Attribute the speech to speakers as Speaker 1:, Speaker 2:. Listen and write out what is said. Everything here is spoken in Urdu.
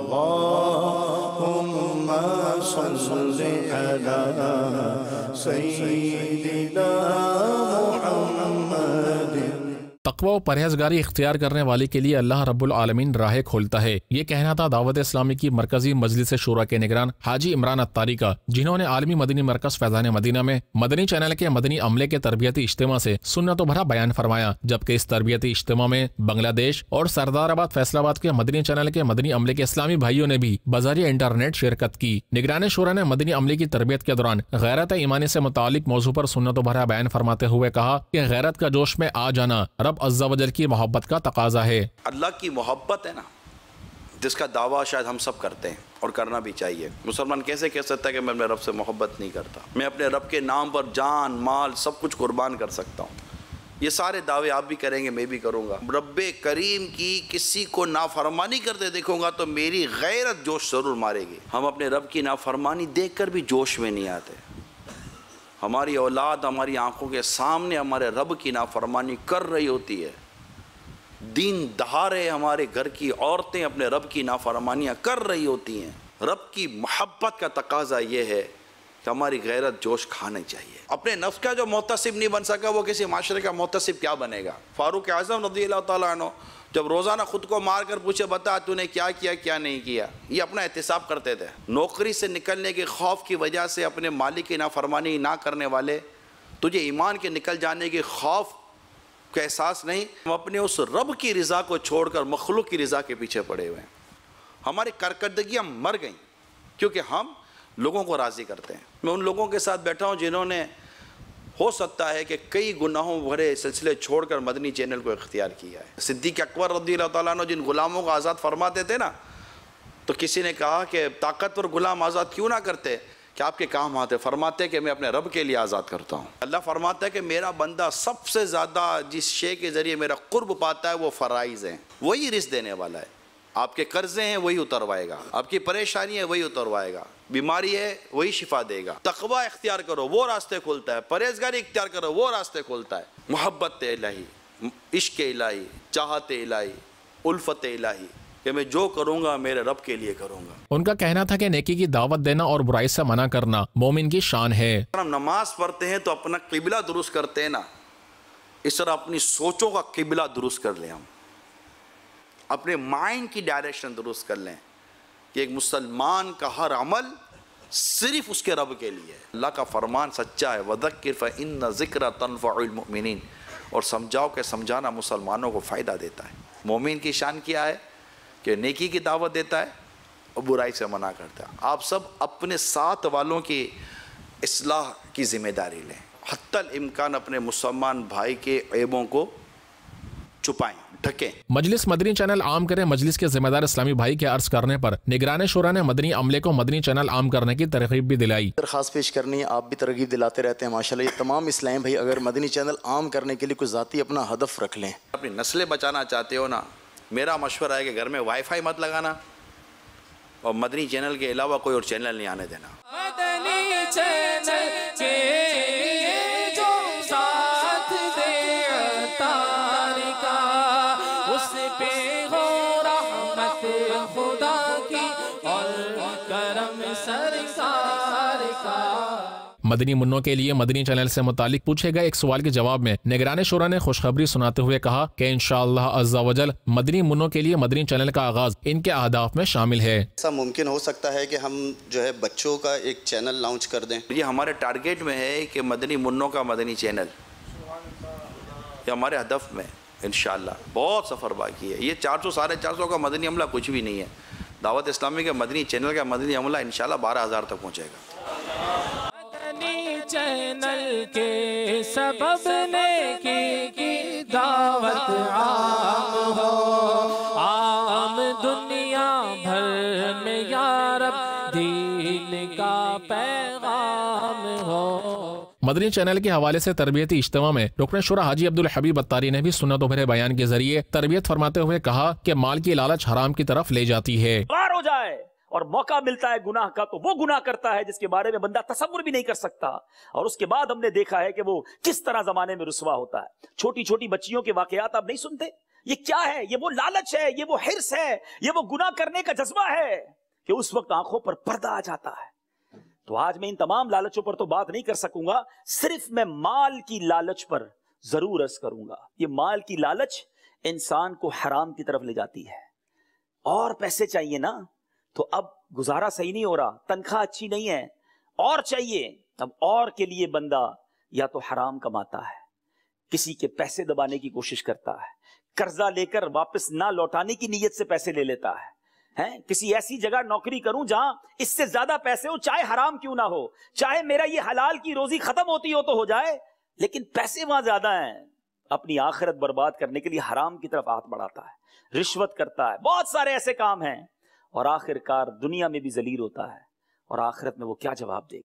Speaker 1: اللهم صل على سيدنا محمد۔
Speaker 2: تقوی و پرہیزگاری اختیار کرنے والے کے لیے اللہ رب العالمین راہیں کھولتا ہے، یہ کہنا تھا دعوت اسلامی کی مرکزی مجلس شورا کے نگران حاجی عمران اتاری کا، جنہوں نے عالمی مدنی مرکز فیضان مدینہ میں مدنی چینل کے مدنی عملے کے تربیتی اجتماع سے سنت و بھرا بیان فرمایا، جبکہ اس تربیتی اجتماع میں بنگلہ دیش اور سردار آباد فیصل آباد کے مدنی چینل کے مدنی عملے کے اسلامی بھائیوں نے بھی بذریعہ انٹرنیٹ شرکت کی۔ نگران شورا نے مدنی عملے کی تربیت کے دوران غیرت ایمانی سے متعلق موضوع پر سنت و بھرا بیان فرماتے ہوئے کہا کہ غیرت کا جوش میں آ جانا رب عز و جل کی محبت کا تقاضا ہے۔
Speaker 3: اللہ کی محبت ہے نا، جس کا دعویٰ شاید ہم سب کرتے ہیں اور کرنا بھی چاہیے۔ مسلمان کیسے کہہ سکتا ہے کہ میں اپنے رب سے محبت نہیں کرتا؟ میں اپنے رب کے نام پر جان مال سب کچھ قربان کر سکتا ہوں۔ یہ سارے دعوے آپ بھی کریں گے، میں بھی کروں گا۔ رب کریم کی کسی کو نافرمانی کرتے دیکھوں گا تو میری غیرت جوش ضرور مارے گی۔ ہم اپنے رب کی نافرمانی دیکھ کر بھی جوش میں نہیں آتے۔ ہماری اولاد ہماری آنکھوں کے سامنے ہمارے رب کی نافرمانی کر رہی ہوتی ہے، دین دہارے ہمارے گھر کی عورتیں اپنے رب کی نافرمانیاں کر رہی ہوتی ہیں۔ رب کی محبت کا تقاضا یہ ہے کہ ہماری غیرت جوش کھانے چاہیے۔ اپنے نفس کا جو محتسب نہیں بن سکا وہ کسی معاشرے کا محتسب کیا بنے گا؟ فاروق اعظم رضی اللہ تعالیٰ عنہ جب روزانہ خود کو مار کر پوچھے بتا تو نے کیا کیا کیا نہیں کیا، یہ اپنا احتساب کرتے تھے۔ نوکری سے نکلنے کے خوف کی وجہ سے اپنے مالک کی نافرمانی نہ کرنے والے، تجھے ایمان کے نکل جانے کے خوف کا احساس نہیں؟ ہم اپنے اس رب کی رضا کو چھوڑ کر مخلوق کی رضا کے پیچھے پڑے ہوئے ہیں۔ ہماری کارکردگیاں مر گئیں کیونکہ ہم لوگوں کو راضی کرتے ہیں۔ میں ان لوگوں کے ساتھ بیٹھا ہوں جنہوں نے ہو سکتا ہے کہ کئی گناہوں بھرے سلسلے چھوڑ کر مدنی چینل کو اختیار کیا ہے۔ صدیق اکبر رضی اللہ تعالیٰ عنہ جن غلاموں کو آزاد فرماتے تھے نا، تو کسی نے کہا کہ طاقتور غلام آزاد کیوں نہ کرتے کہ آپ کے کام آتے؟ فرماتے کہ میں اپنے رب کے لیے آزاد کرتا ہوں۔ اللہ فرماتا ہے کہ میرا بندہ سب سے زیادہ جس شے کے ذریعے میرا قرب پاتا ہے وہ فرائض ہیں، وہی رزق دینے والا ہے۔ آپ کے قرضے ہیں وہی اتروائے گا، آپ کی پریشانی ہے وہی اتروائے گا، بیماری ہے وہی شفا دے گا۔ تقوی اختیار کرو وہ راستے کھولتا ہے، پرہیزگاری اختیار کرو وہ راستے کھولتا ہے۔ محبت الہی، عشق الہی، چاہت الہی، الفت الہی کہ میں جو کروں گا میرے رب کے لیے کروں گا۔
Speaker 2: ان کا کہنا تھا کہ نیکی کی دعوت دینا اور برائی سے منع کرنا مومن کی شان ہے۔
Speaker 3: ہم نماز پڑھتے ہیں تو اپنا قبلہ درست کرتے ہیں نا، اس طرح اپنی سوچوں کا قبلہ درست کر لیں، ہم اپنے مائنڈ کی ڈائریکشن درست کر لیں کہ ایک مسلمان کا ہر عمل صرف اس کے رب کے لیے ہے۔ اللہ کا فرمان سچا ہے، وَذَكِّرْ فَإِنَّ ذِكْرَ تَنفَعُ الْمُؤْمِنِينَ، اور سمجھاؤ کہ سمجھانا مسلمانوں کو فائدہ دیتا ہے۔ مومن کی شان کیا ہے کہ نیکی کی دعوت دیتا ہے اور برائی سے منع کرتا ہے۔ آپ سب اپنے ساتھ والوں کی اصلاح کی ذمہ داری لیں، حتی الامکان اپنے مسلمان بھائی کے عیبوں کو چھپائیں، ڈھکیں۔
Speaker 2: مجلس مدنی چینل عام کریں مجلس کے ذمہ دار اسلامی بھائی کے عرض کرنے پر نگران شورا نے مدنی عملے کو مدنی چینل عام کرنے کی ترغیب بھی دلائی۔
Speaker 4: درخواست پیش کرنی ہے، آپ بھی ترغیب دلاتے رہتے ہیں ماشاءاللہ۔ یہ تمام اسلامی بھائی اگر مدنی چینل عام کرنے کے لیے کوئی ذاتی اپنا ہدف رکھ لیں،
Speaker 3: اپنی نسلیں بچانا چاہتے ہو نا، میرا مشورہ ہے کہ گھر میں وائی فائی مت لگانا اور مدنی چینل کے علاوہ کوئی اور چینل نہیں آنے دینا۔
Speaker 5: مدنی چینل کے جو ساتھ دے اتار کا، اس پہ ہو رحمت خدا کی اور کرم سرکار کا۔
Speaker 2: مدنی منوں کے لیے مدنی چینل سے متعلق پوچھے گئے ایک سوال کے جواب میں نگران شورا نے خوشخبری سناتے ہوئے کہا کہ انشاءاللہ عز و جل مدنی منوں کے لیے مدنی چینل کا آغاز ان کے اہداف میں شامل ہے۔
Speaker 6: ایسا ممکن ہو سکتا ہے کہ ہم جو ہے بچوں کا ایک چینل لانچ کر دیں؟
Speaker 3: یہ ہمارے ٹارگیٹ میں ہے کہ مدنی منوں کا مدنی چینل، یہ ہمارے ہدف میں انشاءاللہ۔ بہت سفر باقی ہے، یہ 400 450 کا مدنی عملہ کچھ بھی نہیں ہے۔ دعوت اسلامی کے مدنی چینل کا مدنی عملہ انشاءاللہ 12,000 تک پہنچے گا۔
Speaker 5: مدنی چینل کے سبب نیکی کی دعوت عام ہو، عام دنیا بھر میں یا رب دین کا پیغام ہو۔
Speaker 2: مدنی چینل کے حوالے سے تربیتی اجتماع میں رکن شورا حاجی عبدالحبیب اتاری نے بھی سنت و بھرے بیان کے ذریعے تربیت فرماتے ہوئے کہا کہ مال کی لالچ حرام کی طرف لے جاتی ہے۔
Speaker 7: بار ہو جائے اور موقع ملتا ہے گناہ کا تو وہ گناہ کرتا ہے جس کے بارے میں بندہ تصور بھی نہیں کر سکتا، اور اس کے بعد ہم نے دیکھا ہے کہ وہ کس طرح زمانے میں رسوا ہوتا ہے۔ چھوٹی چھوٹی بچیوں کے واقعات آپ نہیں سنتے؟ یہ کیا ہے؟ یہ وہ لالچ ہے، یہ وہ حرص ہے، یہ وہ گناہ کرنے کا جذبہ ہے کہ اس وقت آنکھوں پر پردہ آ جاتا ہے۔ تو آج میں ان تمام لالچوں پر تو بات نہیں کر سکوں گا، صرف میں مال کی لالچ پر ضرور عرض کروں گا۔ یہ مال کی لالچ انسان کو حرام کی طرف لے جاتی ہے۔ اور پیسے چاہیے نا، تو اب گزارا صحیح نہیں ہو رہا، تنخواہ اچھی نہیں ہے، اور چاہیے، اب اور کے لیے بندہ یا تو حرام کماتا ہے، کسی کے پیسے دبانے کی کوشش کرتا ہے، قرضہ لے کر واپس نہ لوٹانے کی نیت سے پیسے لے لیتا ہے، کسی ایسی جگہ نوکری کروں جہاں اس سے زیادہ پیسے ہو، چاہے حرام کیوں نہ ہو، چاہے میرا یہ حلال کی روزی ختم ہوتی ہو تو ہو جائے، لیکن پیسے وہاں زیادہ ہیں۔ اپنی آخرت برباد کرنے کے لیے حرام کی طرف ہاتھ بڑھاتا ہے، رشوت کرتا ہے، بہت سارے ایسے کام ہیں، اور آخر کار دنیا میں بھی ذلیل ہوتا ہے، اور آخرت میں وہ کیا جواب دے گا؟